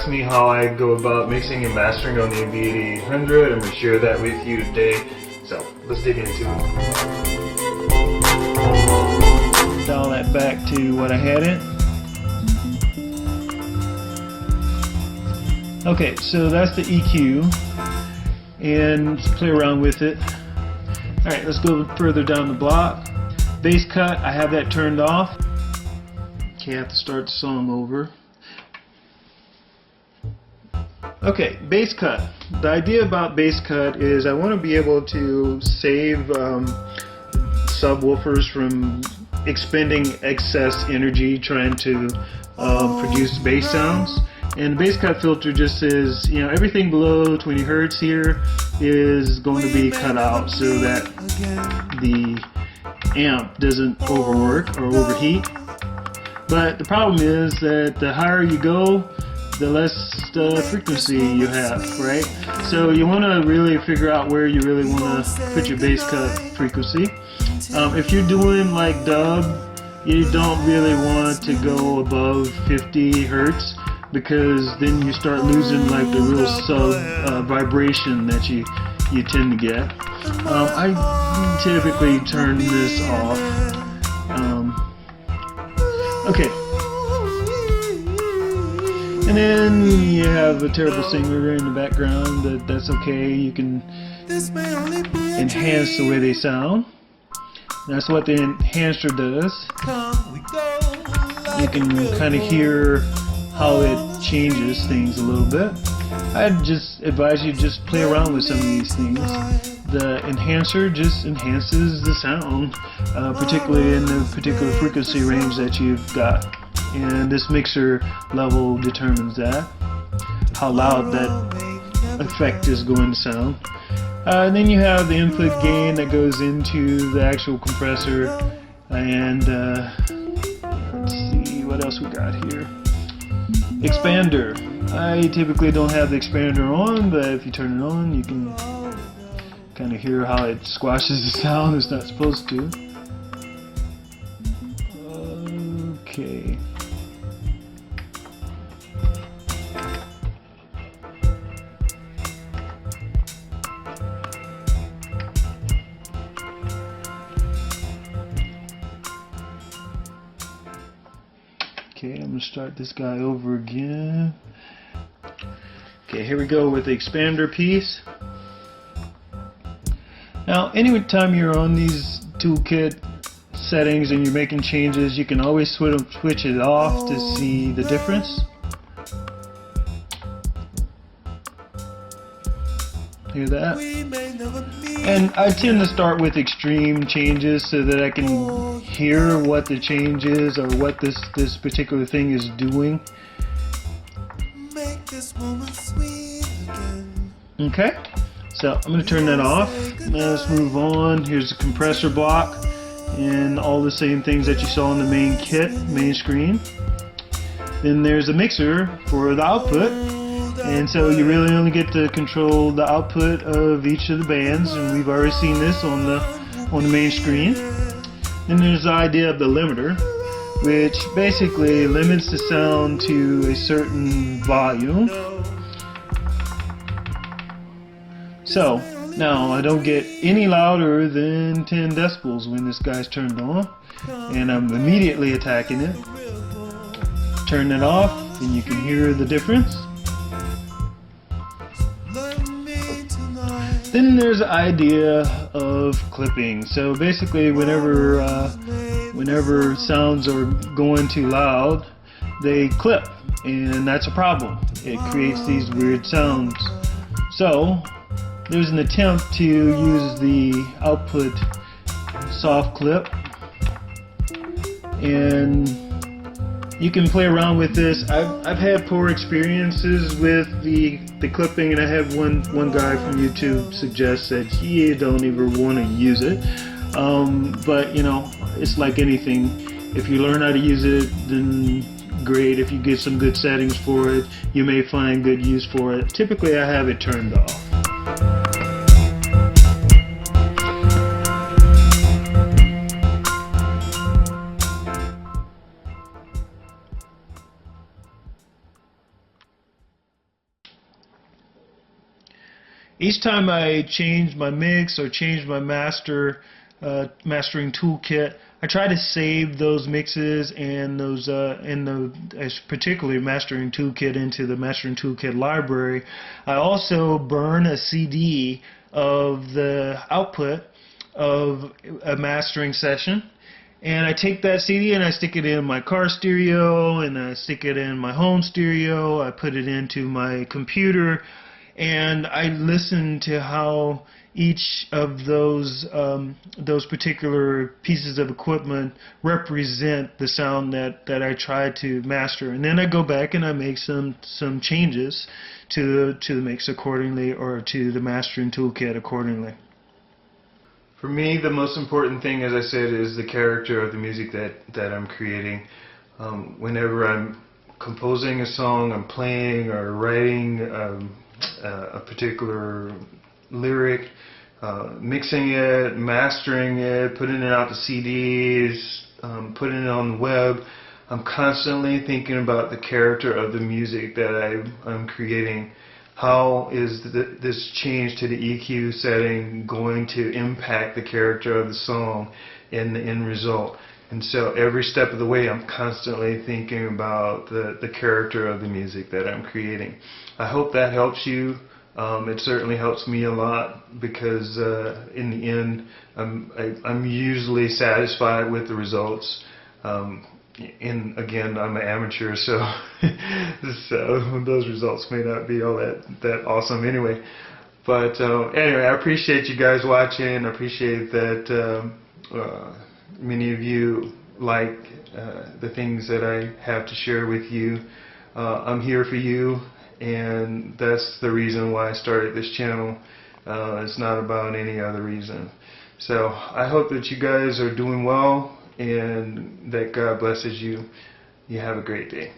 me how I go about mixing and mastering on the MV8800. I'm going to share that with you today. So let's dig into it. Dial that back to what I had it. Okay, so that's the EQ, and let's play around with it. Alright, let's go further down the block. Bass cut, I have that turned off. Okay, I have to start the song over. Okay, bass cut. The idea about bass cut is I want to be able to save subwoofers from expending excess energy trying to produce bass sounds. And the bass cut filter just says, you know, everything below 20 Hertz here is going to be cut out so that the amp doesn't overwork or overheat. But the problem is that the higher you go, the less frequency you have, right? So you want to really figure out where you really want to put your bass cut frequency. If you're doing like dub, you don't really want to go above 50 Hertz because then you start losing like the real sub vibration that you tend to get. I typically turn this off. Okay. And then you have a terrible singer in the background, but that's okay. You can enhance the way they sound. That's what the enhancer does. You can kind of hear how it changes things a little bit. I'd just advise you just play around with some of these things. The enhancer just enhances the sound, particularly in the particular frequency range that you've got. And this mixer level determines that, how loud that effect is going to sound. And then you have the input gain that goes into the actual compressor. And let's see what else we got here. Expander. I typically don't have the expander on, but if you turn it on, you can kind of hear how it squashes the sound. It's not supposed to. Okay. Okay, I'm going to start this guy over again. Okay, here we go with the expander piece. Now, anytime you're on these toolkit settings and you're making changes, you can always switch it off to see the difference. Hear that? And I tend to start with extreme changes so that I can hear what the change is or what this particular thing is doing. Okay, so I'm going to turn that off. Now let's move on. Here's the compressor block and all the same things that you saw in the main kit, main screen. Then there's a mixer for the output. And so you really only get to control the output of each of the bands, and we've already seen this on the main screen. Then there's the idea of the limiter, which basically limits the sound to a certain volume. So now I don't get any louder than 10 decibels when this guy's turned on, and I'm immediately attacking it. Turn it off, and you can hear the difference. Then there's the idea of clipping. So basically whenever sounds are going too loud, they clip, and that's a problem. It creates these weird sounds. So there's an attempt to use the output soft clip, and you can play around with this. I've had poor experiences with the clipping, and I had one guy from YouTube suggest that you don't even want to use it. But you know, it's like anything. If you learn how to use it, then great. If you get some good settings for it, you may find good use for it. Typically, I have it turned off. Each time I change my mix or change my mastering toolkit, I try to save those mixes and those particularly mastering toolkit into the mastering toolkit library. I also burn a CD of the output of a mastering session, and I take that CD and I stick it in my car stereo, and I stick it in my home stereo, I put it into my computer, and I listen to how each of those particular pieces of equipment represent the sound that I try to master. And then I go back and I make some changes to the mix accordingly, or to the mastering toolkit accordingly. For me, the most important thing, as I said, is the character of the music that I'm creating. Whenever I'm composing a song, I'm playing or writing a particular lyric, mixing it, mastering it, putting it out to CDs, putting it on the web, I'm constantly thinking about the character of the music that I'm creating. How is this change to the EQ setting going to impact the character of the song and the end result? And so every step of the way I'm constantly thinking about the character of the music that I'm creating. I hope that helps you. It certainly helps me a lot, because in the end I'm usually satisfied with the results. And again, I'm an amateur, so those results may not be all that awesome anyway. But anyway, I appreciate you guys watching. I appreciate that many of you like the things that I have to share with you. I'm here for you, and that's the reason why I started this channel. It's not about any other reason. So I hope that you guys are doing well, and that God blesses you. You have a great day.